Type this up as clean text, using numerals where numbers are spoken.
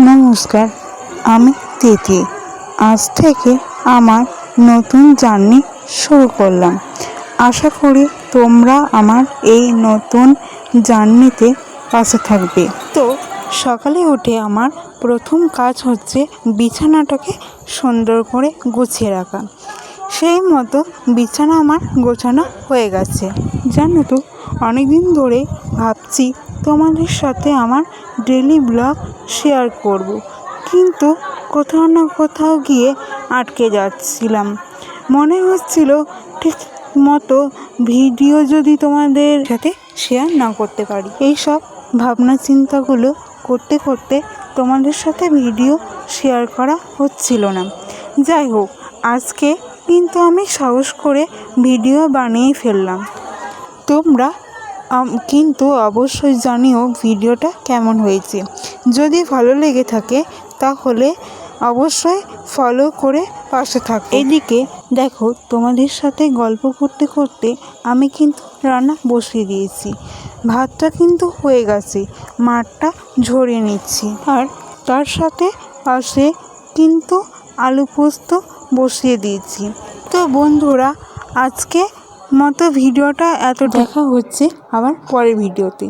নমস্কার, আমি তিথি। আজ থেকে আমার নতুন জার্নি শুরু করলাম। আশা করি তোমরা আমার এই নতুন জার্নিতে পাশে থাকবে। তো সকালে উঠে আমার প্রথম কাজ হচ্ছে বিছানাটাকে সুন্দর করে গুছিয়ে রাখা। সেই মতো বিছানা আমার গোছানো হয়ে গেছে। জানো তো, অনেকদিন ধরে ভাবছি তোমাদের সাথে আমার ডেলি ব্লগ শেয়ার করব, কিন্তু কোথাও না কোথাও গিয়ে আটকে যাচ্ছিলাম। মনে হচ্ছিল ঠিক মতো ভিডিও যদি তোমাদের সাথে শেয়ার না করতে পারি। এইসব ভাবনা চিন্তাগুলো করতে করতে তোমাদের সাথে ভিডিও শেয়ার করা হচ্ছিল না। যাই হোক, আজকে কিন্তু আমি সাহস করে ভিডিও বানিয়ে ফেললাম। তোমরা কিন্তু অবশ্যই জানিও ভিডিওটা কেমন হয়েছে। যদি ভালো লেগে থাকে তাহলে অবশ্যই ফলো করে পাশে থাকো। এদিকে দেখো, তোমাদের সাথে গল্প করতে করতে আমি কিন্তু রান্না বসিয়ে দিয়েছি। ভাতটা কিন্তু হয়ে গেছে, মাঠটা ঝরিয়ে নিচ্ছি, আর তার সাথে পাশে কিন্তু আলু পোস্ত বসিয়ে দিয়েছি। তো বন্ধুরা, আজকে মতো ভিডিওটা এত দেখা হচ্ছে আবার পরের ভিডিওতে।